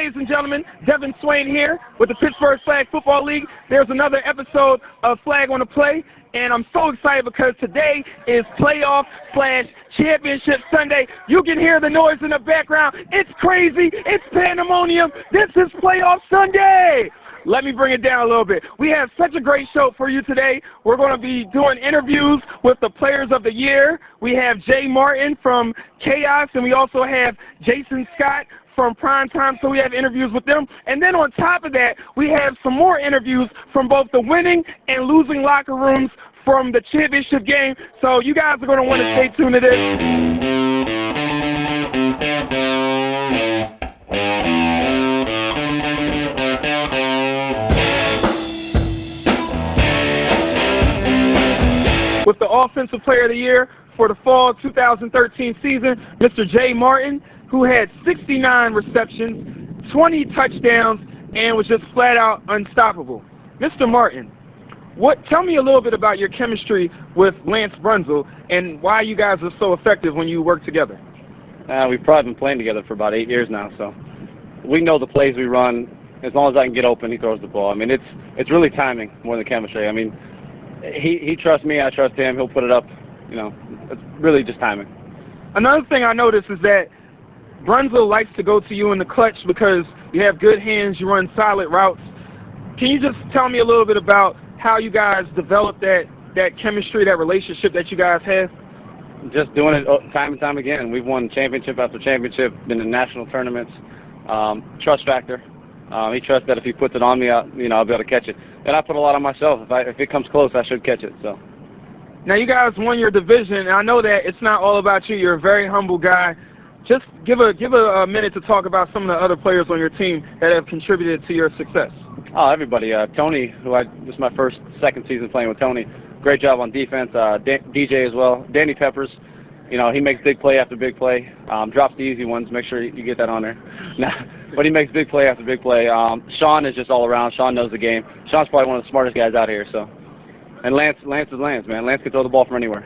ladies and gentlemen, Devin Swain here with the Pittsburgh Flag Football League. There's another episode of Flag on the Play, and I'm so excited because today is playoff/championship Sunday. You can hear the noise in the background. It's crazy. It's pandemonium. This is Playoff Sunday. Let me bring it down a little bit. We have such a great show for you today. We're going to be doing interviews with the players of the year. We have Jay Martin from Chaos, and we also have Jason Scott from Primetime, so we have interviews with them. And then on top of that, we have some more interviews from both the winning and losing locker rooms from the championship game. So you guys are going to want to stay tuned to this. With the Offensive Player of the Year for the fall 2013 season, Mr. Jay Martin, who had 69 receptions, 20 touchdowns, and was just flat out unstoppable. Mr. Martin, tell me a little bit about your chemistry with Lance Brunzell and why you guys are so effective when you work together. We've probably been playing together for about 8 years now, so we know the plays we run. As long as I can get open, he throws the ball. I mean, it's really timing more than chemistry. I mean, he trusts me, I trust him. He'll put it up. You know, it's really just timing. Another thing I noticed is that Brunzell likes to go to you in the clutch because you have good hands, you run solid routes. Can you just tell me a little bit about how you guys developed that chemistry, that relationship that you guys have? Just doing it time and time again. We've won championship after championship, been in national tournaments. Trust factor. He trusts that if he puts it on me, I'll be able to catch it. And I put a lot on myself. If it comes close, I should catch it. So. Now, you guys won your division, and I know that it's not all about you. You're a very humble guy. Just give a minute to talk about some of the other players on your team that have contributed to your success. Oh, everybody. Tony, this is my second season playing with Tony. Great job on defense. DJ as well. Danny Peppers, he makes big play after big play. Drops the easy ones. Make sure you get that on there. But he makes big play after big play. Sean is just all around. Sean knows the game. Sean's probably one of the smartest guys out here. So, and Lance is Lance, man. Lance can throw the ball from anywhere.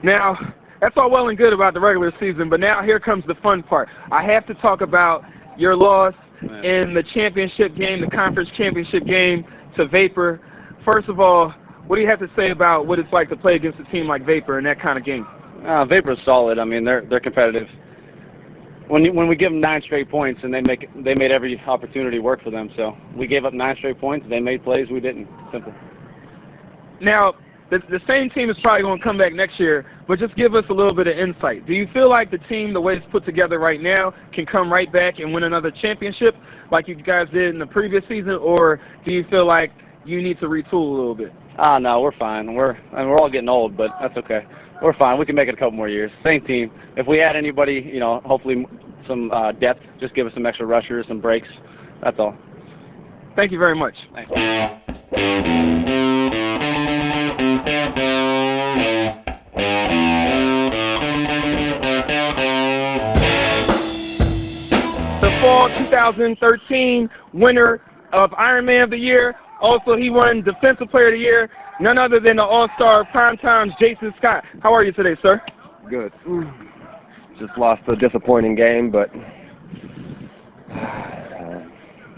Now, that's all well and good about the regular season, but now here comes the fun part. I have to talk about your loss in the championship game, the conference championship game to Vapor. First of all, what do you have to say about what it's like to play against a team like Vapor in that kind of game? Vapor's solid. I mean, they're competitive. When we give them 9 straight points, and they made every opportunity work for them. So we gave up 9 straight points. They made plays. We didn't. Simple. Now, the same team is probably going to come back next year, but just give us a little bit of insight. Do you feel like the team, the way it's put together right now, can come right back and win another championship like you guys did in the previous season, or do you feel like you need to retool a little bit? No, we're fine. We're all getting old, but that's okay. We're fine. We can make it a couple more years. Same team. If we add anybody, hopefully some depth, just give us some extra rushers, some breaks. That's all. Thank you very much. Thanks. The fall 2013 winner of Ironman of the Year. Also, he won Defensive Player of the Year, none other than the All-Star Primetime's Jason Scott. How are you today, sir? Good. Just lost a disappointing game, but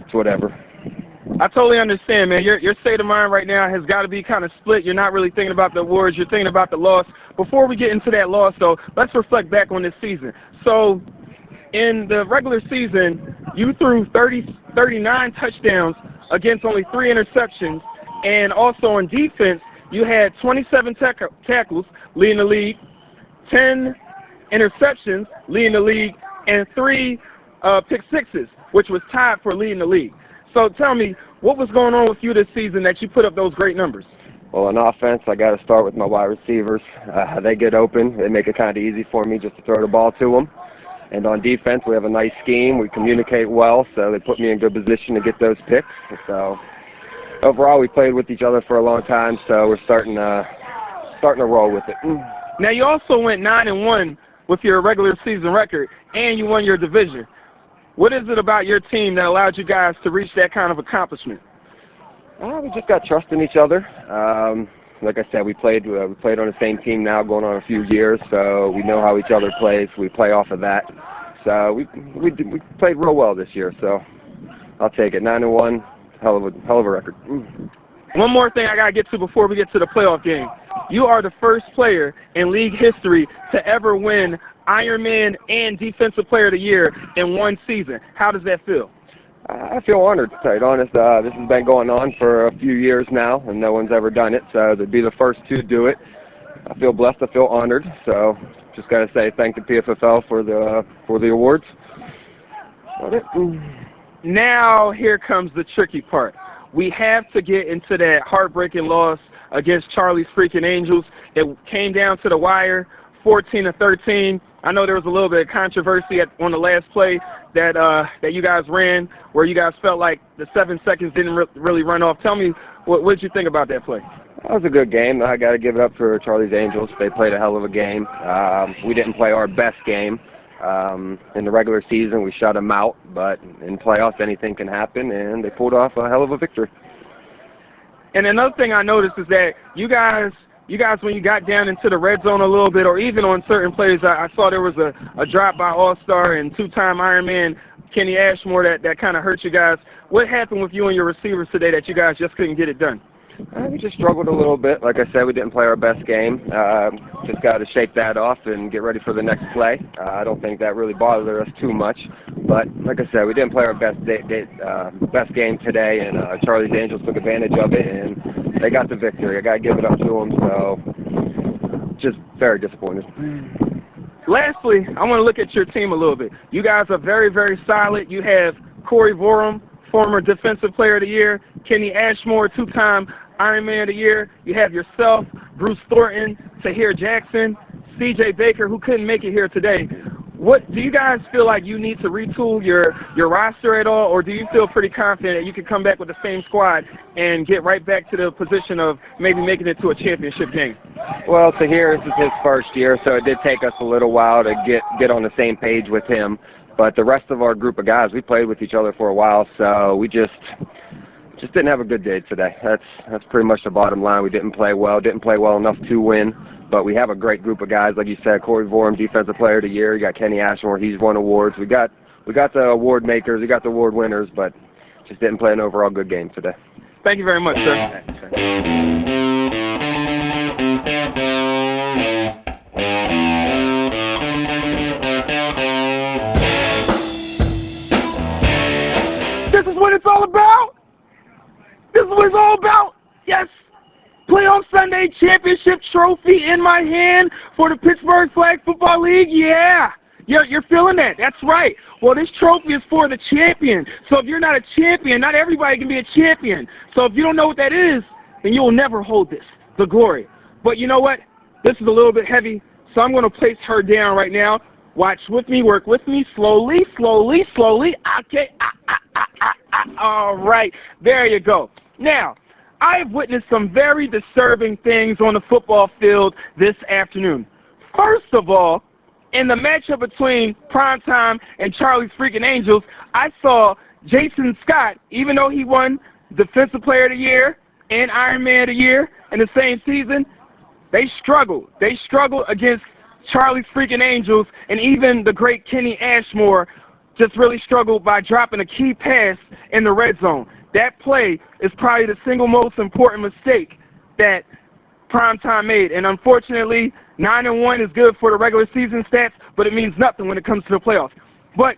it's whatever. I totally understand, man. Your state of mind right now has got to be kind of split. You're not really thinking about the awards. You're thinking about the loss. Before we get into that loss, though, let's reflect back on this season. So, in the regular season, you threw 39 touchdowns against only 3 interceptions, and also on defense, you had 27 tackles, leading the league, 10 interceptions, leading the league, and 3 pick sixes, which was tied for leading the league. So tell me, what was going on with you this season that you put up those great numbers? Well, on offense, I got to start with my wide receivers. They get open. They make it kind of easy for me just to throw the ball to them. And on defense, we have a nice scheme. We communicate well, so they put me in good position to get those picks. So overall, we played with each other for a long time, so we're starting to roll with it. Now, you also went 9-1 with your regular season record, and you won your division. What is it about your team that allowed you guys to reach that kind of accomplishment? We just got trust in each other. Like I said, we played on the same team now, going on a few years, so we know how each other plays. We play off of that. So we played real well this year. So I'll take it. 9-1, hell of a record. One more thing I got to get to before we get to the playoff game. You are the first player in league history to ever win Ironman and Defensive Player of the Year in one season. How does that feel? I feel honored, to tell you the honest. This has been going on for a few years now, and no one's ever done it, so to be the first to do it, I feel blessed, I feel honored. So just got to say thank the PFFL for the awards. Now here comes the tricky part. We have to get into that heartbreaking loss against Charlie's Freaking Angels. It came down to the wire, 14-13. I know there was a little bit of controversy on the last play that you guys ran, where you guys felt like the 7 seconds didn't really run off. Tell me, what did you think about that play? That was a good game. I got to give it up for Charlie's Angels. They played a hell of a game. We didn't play our best game. In the regular season, we shut them out, but in playoffs, anything can happen, and they pulled off a hell of a victory. And another thing I noticed is that you guys, when you got down into the red zone a little bit, or even on certain plays, I saw there was a drop by All-Star and two-time Ironman Kenny Ashmore that kind of hurt you guys. What happened with you and your receivers today that you guys just couldn't get it done? We just struggled a little bit. Like I said, we didn't play our best game. Just got to shake that off and get ready for the next play. I don't think that really bothered us too much. But like I said, we didn't play our best game today, and Charlie's Angels took advantage of it, and they got the victory. I got to give it up to them. So just very disappointed. Lastly, I want to look at your team a little bit. You guys are very, very solid. You have Corey Vorum, former Defensive Player of the Year, Kenny Ashmore, two-time Ironman of the Year. You have yourself, Bruce Thornton, Tahir Jackson, C.J. Baker, who couldn't make it here today. What do you guys feel like you need to retool your roster at all, or do you feel pretty confident that you could come back with the same squad and get right back to the position of maybe making it to a championship game? Well, Tahir, this is his first year, so it did take us a little while to get on the same page with him. But the rest of our group of guys, we played with each other for a while, so we just didn't have a good day today. That's pretty much the bottom line. We didn't play well enough to win, but we have a great group of guys. Like you said, Corey Vorum, Defensive Player of the Year. You got Kenny Ashmore, he's won awards. We got the award makers, we got the award winners, but just didn't play an overall good game today. Thank you very much, sir. This is what it's all about. This is what it's all about. Yes. Playoff Sunday championship trophy in my hand for the Pittsburgh Flag Football League. Yeah. You're feeling that. That's right. Well, this trophy is for the champion. So if you're not a champion, not everybody can be a champion. So if you don't know what that is, then you will never hold this, the glory. But you know what? This is a little bit heavy, so I'm going to place her down right now. Watch with me, work with me, slowly, slowly, slowly. Okay. All right. There you go. Now, I have witnessed some very disturbing things on the football field this afternoon. First of all, in the matchup between Primetime and Charlie's Freaking Angels, I saw Jason Scott, even though he won Defensive Player of the Year and Ironman of the Year in the same season, they struggled. They struggled against Charlie's Freaking Angels, and even the great Kenny Ashmore just really struggled by dropping a key pass in the red zone. That play is probably the single most important mistake that Primetime made, and unfortunately, 9-1 is good for the regular season stats, but it means nothing when it comes to the playoffs. But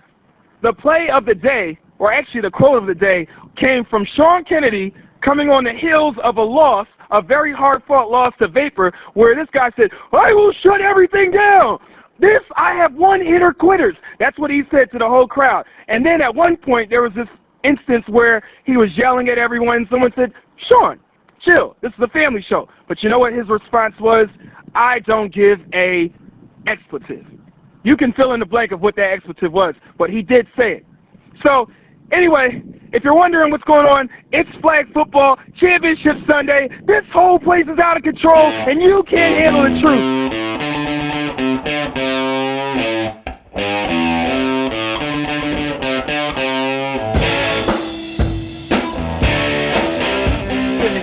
the play of the day, or actually the quote of the day, came from Sean Kennedy coming on the heels of a loss, a very hard-fought loss to Vapor, where this guy said, "I will shut everything down. I have one-hitter quitters." That's what he said to the whole crowd. And then at one point, there was this instance where he was yelling at everyone. Someone said, "Sean, chill. This is a family show." But you know what his response was? "I don't give a expletive." You can fill in the blank of what that expletive was, but he did say it. So, anyway, if you're wondering what's going on, it's Flag Football Championship Sunday. This whole place is out of control, and you can't handle the truth.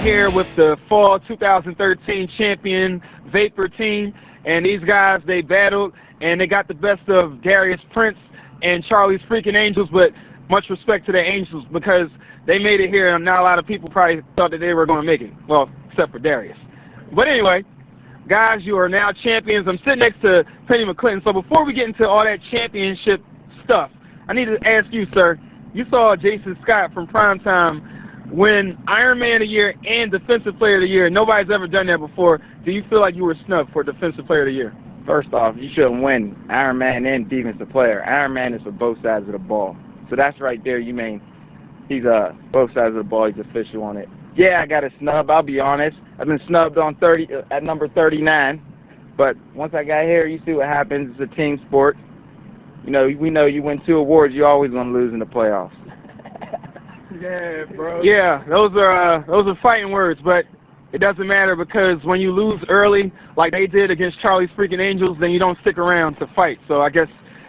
Here with the fall 2013 champion Vapor team, and these guys, they battled and they got the best of Darius Prince and Charlie's Freaking Angels, but much respect to the Angels because they made it here, and not a lot of people probably thought that they were going to make it. Well, except for Darius. But anyway, guys, you are now champions. I'm sitting next to Penny McClinton. So before we get into all that championship stuff, I need to ask you, sir. You saw Jason Scott from Primetime win Iron Man of the Year and Defensive Player of the Year. Nobody's ever done that before. Do you feel like you were snubbed for Defensive Player of the Year? First off, you shouldn't win Iron Man and Defensive Player. Iron Man is for both sides of the ball. So that's right there, you mean he's both sides of the ball, he's official on it. Yeah, I got a snub, I'll be honest. I've been snubbed on at number 39. But once I got here, you see what happens. It's a team sport. You know, we know you win 2 awards, you're always going to lose in the playoffs. Yeah, bro. Yeah, those are fighting words, but it doesn't matter because when you lose early, like they did against Charlie's freaking Angels, then you don't stick around to fight. So I guess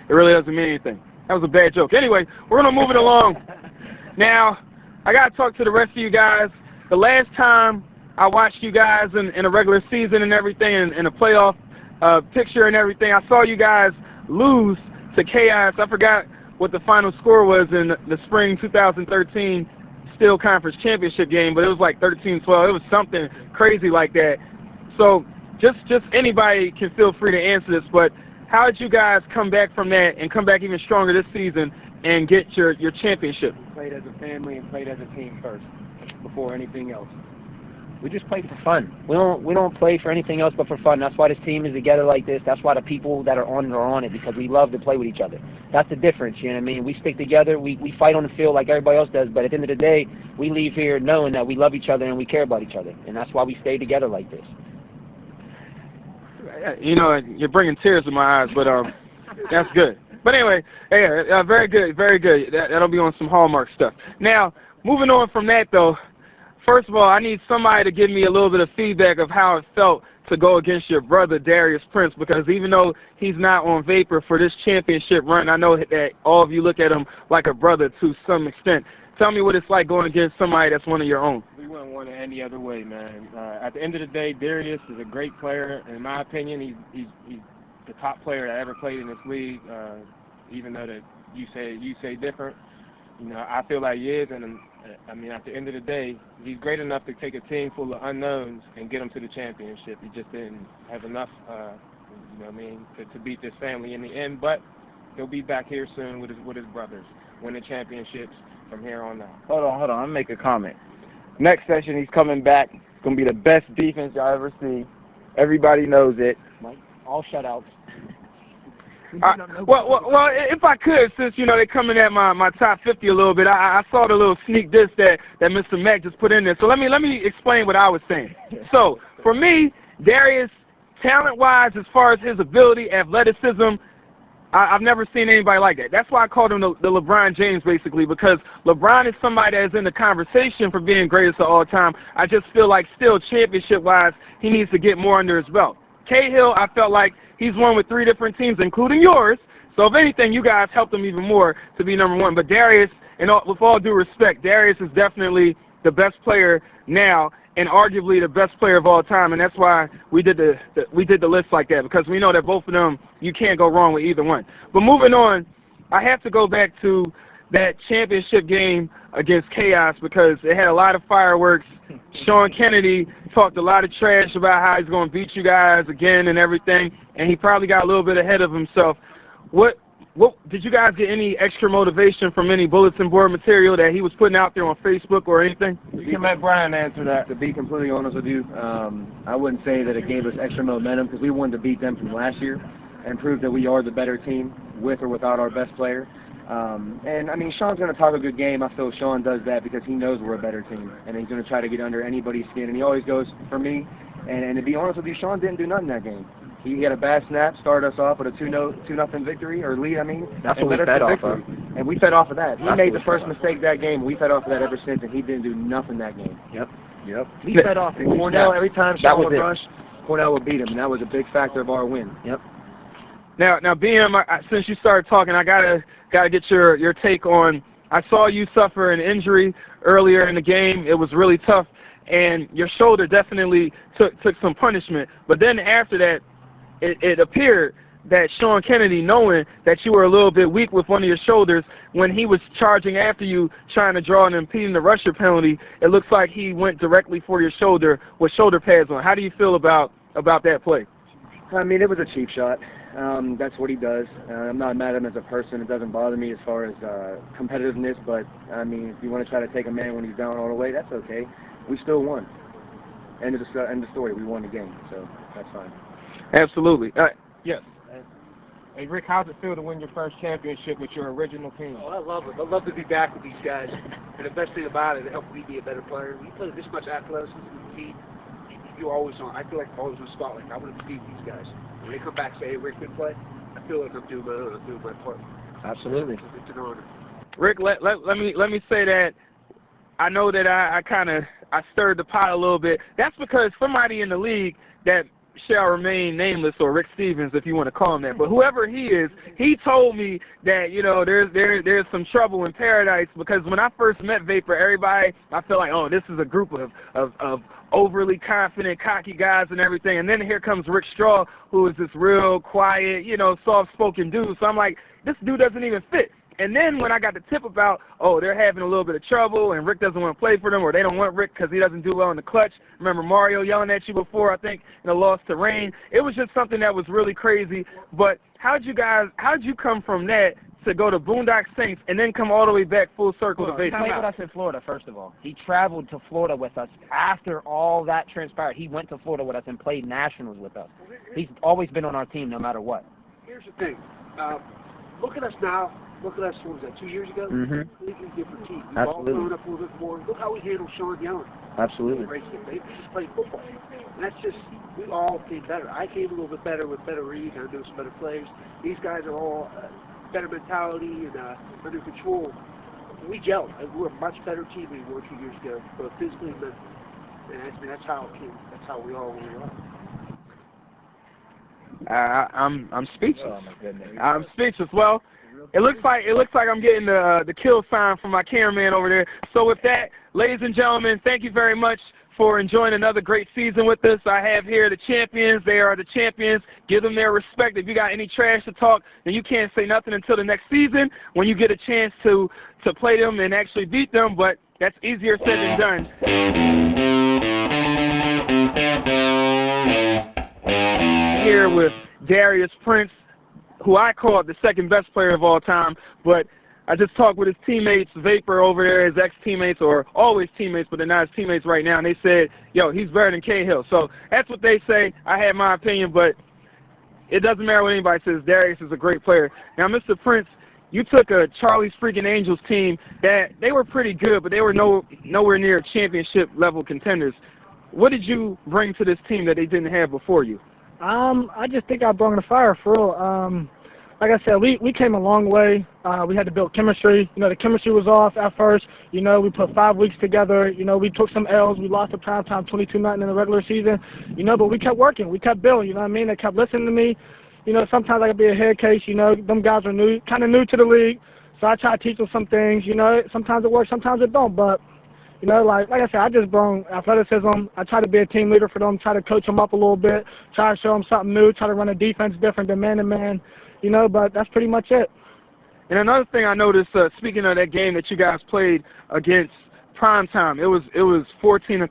it really doesn't mean anything. That was a bad joke. Anyway, we're going to move it along. Now, I got to talk to the rest of you guys. The last time I watched you guys in a regular season and everything, in a playoff picture and everything, I saw you guys lose to Chaos. I forgot what the final score was in the spring 2013 Steel Conference Championship game, but it was like 13-12. It was something crazy like that. So just anybody can feel free to answer this, but how did you guys come back from that and come back even stronger this season and get your championship? Played as a family and played as a team first before anything else. We just play for fun. We don't play for anything else but for fun. That's why this team is together like this. That's why the people that are on it, because we love to play with each other. That's the difference, you know what I mean? We stick together, we fight on the field like everybody else does, but at the end of the day, we leave here knowing that we love each other and we care about each other, and that's why we stay together like this. You know, you're bringing tears to my eyes, but that's good. But anyway, yeah, very good, very good. That'll be on some Hallmark stuff. Now, moving on from that, though, first of all, I need somebody to give me a little bit of feedback of how it felt to go against your brother, Darius Prince, because even though he's not on vapor for this championship run, I know that all of you look at him like a brother to some extent. Tell me what it's like going against somebody that's one of your own. We wouldn't want it any other way, man. At the end of the day, Darius is a great player. In my opinion, he's the top player that ever played in this league, even though that you say different. You know, I feel like he is, and I mean, at the end of the day, he's great enough to take a team full of unknowns and get them to the championship. He just didn't have enough, you know what I mean, to beat this family in the end, but he'll be back here soon with his brothers, winning championships from here on out. Hold on, I'm going to make a comment. Next session, he's coming back. It's going to be the best defense y'all ever see. Everybody knows it. Mike, all shutouts. Well, if I could, since, you know, they're coming at my top 50 a little bit, I saw the little sneak diss that Mr. Mack just put in there. So let me explain what I was saying. So, for me, Darius, talent-wise, as far as his ability, athleticism, I've never seen anybody like that. That's why I called him the LeBron James, basically, because LeBron is somebody that is in the conversation for being greatest of all time. I just feel like still championship-wise, he needs to get more under his belt. Cahill, I felt like he's won with 3 different teams, including yours. So if anything, you guys helped him even more to be number 1. But Darius, with all due respect, Darius is definitely the best player now and arguably the best player of all time. And that's why we did the list like that, because we know that both of them, you can't go wrong with either one. But moving on, I have to go back to that championship game against Chaos because it had a lot of fireworks. Sean Kennedy talked a lot of trash about how he's going to beat you guys again and everything, and he probably got a little bit ahead of himself. What did you guys get any extra motivation from any bulletin board material that he was putting out there on Facebook or anything? You can let Brian answer that. To be completely honest with you, I wouldn't say that it gave us extra momentum because we wanted to beat them from last year and prove that we are the better team with or without our best player. And, I mean, Sean's going to talk a good game. I feel Sean does that because he knows we're a better team, and he's going to try to get under anybody's skin, and he always goes for me. And to be honest with you, Sean didn't do nothing that game. He had a bad snap, started us off with a 2-0 victory, or lead, I mean. That's what we fed off of. And we fed off of that. He made the first mistake that game. We fed off of that ever since, and he didn't do nothing that game. Yep. We fed off. And Cornell, every time Sean would rush, Cornell would beat him, and that was a big factor of our win. Yep. Now, BM, since you started talking, I gotta get your take on. I saw you suffer an injury earlier in the game. It was really tough, and your shoulder definitely took some punishment. But then after that, it appeared that Sean Kennedy, knowing that you were a little bit weak with one of your shoulders, when he was charging after you, trying to draw and impeding the rusher penalty, it looks like he went directly for your shoulder with shoulder pads on. How do you feel about that play? I mean, it was a cheap shot. That's what he does. I'm not mad at him as a person. It doesn't bother me as far as competitiveness, but, I mean, if you want to try to take a man when he's down all the way, that's okay. We still won. End of the story. We won the game, so that's fine. Absolutely. Yes. Hey, Rick, how's it feel to win your first championship with your original team? Oh, I love it. I love to be back with these guys. And the best thing about it helped me be a better player. When you play this much athleticism in the team, you're always on. I feel like I'm always on the spotlight. I want to beat these guys. When they come back and say, hey, Rick, good play, I feel like I'm doing my part. Absolutely. It's an honor. Rick, let me say that I know that I stirred the pot a little bit. That's because somebody in the league that shall remain nameless, or Rick Stevens, if you want to call him that, but whoever he is, he told me that, you know, there's some trouble in paradise, because when I first met Vapor, everybody, I felt like, oh, this is a group of overly confident, cocky guys and everything, and then here comes Rick Straw, who is this real quiet, you know, soft-spoken dude, so I'm like, this dude doesn't even fit. And then when I got the tip about, oh, they're having a little bit of trouble and Rick doesn't want to play for them, or they don't want Rick because he doesn't do well in the clutch. Remember Mario yelling at you before, I think, in a loss to Rain. It was just something that was really crazy. But how'd you come from that to go to Boondock Saints and then come all the way back full circle to baseball? He played with us in Florida, first of all. He traveled to Florida with us after all that transpired. He went to Florida with us and played nationals with us. He's always been on our team no matter what. Here's the thing. Look at us now. Look at us, what was that, 2 years ago? Mm-hmm. Completely different team. We've Absolutely. all grown up a little bit more. Look how we handle Sean Young. Absolutely. They just play football. And that's just, we all came better. I came a little bit better with better reads. I know some better players. These guys are all better mentality and under control. We gelled. We're a much better team than we were 2 years ago, both physically and mentally. And that's how it came. That's how we all were. I'm speechless. Oh, my goodness. I'm speechless. Well, it looks like I'm getting the kill sign from my cameraman over there. So with that, ladies and gentlemen, thank you very much for enjoying another great season with us. I have here the champions. They are the champions. Give them their respect. If you got any trash to talk, then you can't say nothing until the next season when you get a chance to play them and actually beat them. But that's easier said than done. Here with Darius Prince, who I call the second best player of all time, but I just talked with his teammates, Vapor over there, his ex-teammates, or always teammates, but they're not his teammates right now, and they said, yo, he's better than Cahill. So that's what they say. I had my opinion, but it doesn't matter what anybody says. Darius is a great player. Now, Mr. Prince, you took a Charlie's Freaking Angels team that they were pretty good, but they were nowhere near championship-level contenders. What did you bring to this team that they didn't have before you? I just think I brought the fire for real. Like I said, we came a long way. We had to build chemistry. You know, the chemistry was off at first. You know, we put 5 weeks together. You know, we took some L's. We lost to primetime 22-0 in the regular season. You know, but we kept working. We kept building. You know what I mean? They kept listening to me. You know, sometimes I could be a head case. You know, them guys are kind of new to the league. So I try to teach them some things. You know, sometimes it works, sometimes it don't. But you know, like I said, I just brought athleticism. I try to be a team leader for them, try to coach them up a little bit, try to show them something new, try to run a defense different than man-to-man, you know, but that's pretty much it. And another thing I noticed, speaking of that game that you guys played against Primetime, it was 14-13.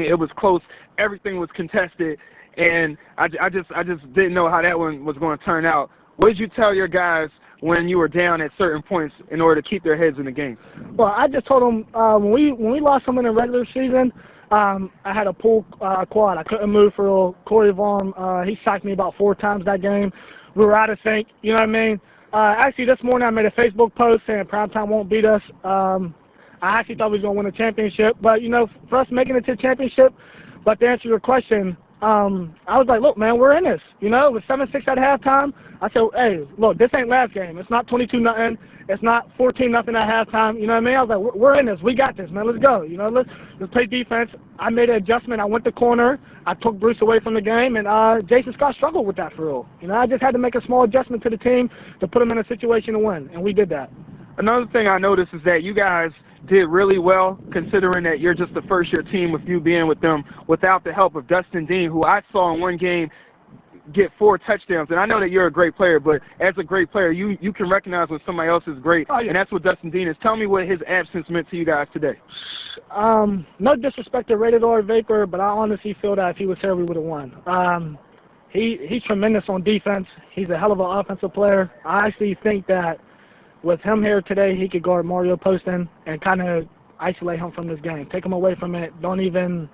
It was close. Everything was contested, and I just didn't know how that one was going to turn out. What did you tell your guys when you were down at certain points in order to keep their heads in the game? Well, I just told them when we lost them in the regular season, I had a pull quad. I couldn't move for real. Corey Vaughn, he sacked me about 4 times that game. We were out of sync, you know what I mean? Actually, this morning I made a Facebook post saying Primetime won't beat us. I actually thought we was going to win a championship. But, you know, for us making it to the championship, but to answer your question, I was like, look, man, we're in this. You know, it was 7-6 at halftime. I said, hey, look, this ain't last game. It's not 22-0. It's not 14-0 at halftime. You know what I mean? I was like, we're in this. We got this, man. Let's go. You know, let's play defense. I made an adjustment. I went to corner. I took Bruce away from the game, and Jason Scott struggled with that for real. You know, I just had to make a small adjustment to the team to put them in a situation to win, and we did that. Another thing I noticed is that you guys did really well, considering that you're just the first-year team with you being with them, without the help of Dustin Dean, who I saw in one game get 4 touchdowns. And I know that you're a great player, but as a great player, you can recognize when somebody else is great, and that's what Dustin Dean is. Tell me what his absence meant to you guys today. No disrespect to Rated R Vapor, but I honestly feel that if he was here, we would have won. He's tremendous on defense. He's a hell of an offensive player. I actually think that with him here today, he could guard Mario Poston and kind of isolate him from this game. Take him away from it. Don't even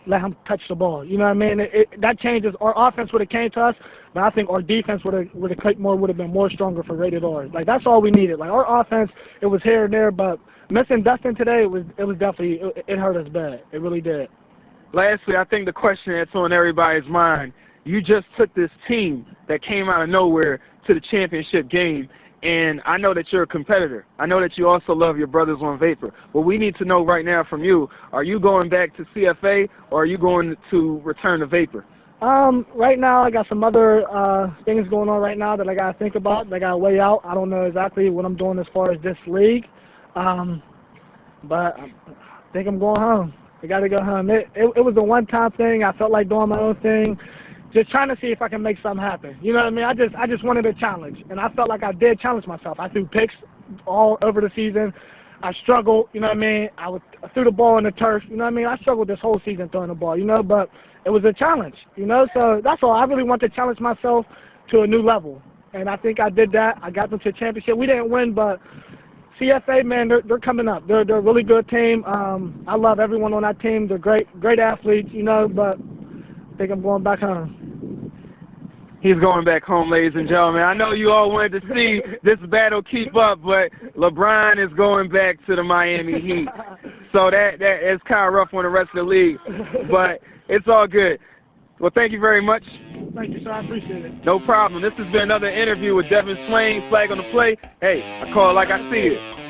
let him touch the ball. You know what I mean? That changes. Our offense would have came to us, but I think our defense would have clicked more, would have been more stronger for Rated R. Like, that's all we needed. Like, our offense, it was here and there, but missing Dustin today, it was definitely, it hurt us bad. It really did. Lastly, I think the question that's on everybody's mind, you just took this team that came out of nowhere to the championship game, and I know that you're a competitor. I know that you also love your brothers on Vapor. What we need to know right now from you, are you going back to CFA or are you going to return to Vapor? Right now I got some other things going on right now that I got to think about, that I got to weigh out. I don't know exactly what I'm doing as far as this league, but I think I'm going home. I got to go home. It was a one-time thing. I felt like doing my own thing, just trying to see if I can make something happen. You know what I mean? I just wanted a challenge, and I felt like I did challenge myself. I threw picks all over the season. I struggled, you know what I mean? I threw the ball in the turf, you know what I mean? I struggled this whole season throwing the ball, you know, but it was a challenge, you know? So that's all. I really want to challenge myself to a new level, and I think I did that. I got them to a championship. We didn't win, but CFA, man, they're coming up. They're a really good team. I love everyone on that team. They're great athletes, you know, but I think I'm going back home. He's going back home, ladies and gentlemen. I know you all wanted to see this battle keep up, but LeBron is going back to the Miami Heat. So that is kind of rough on the rest of the league, but it's all good. Well, thank you very much. Thank you, sir. I appreciate it. No problem. This has been another interview with Devin Swain, Flag on the Play. Hey, I call it like I see it.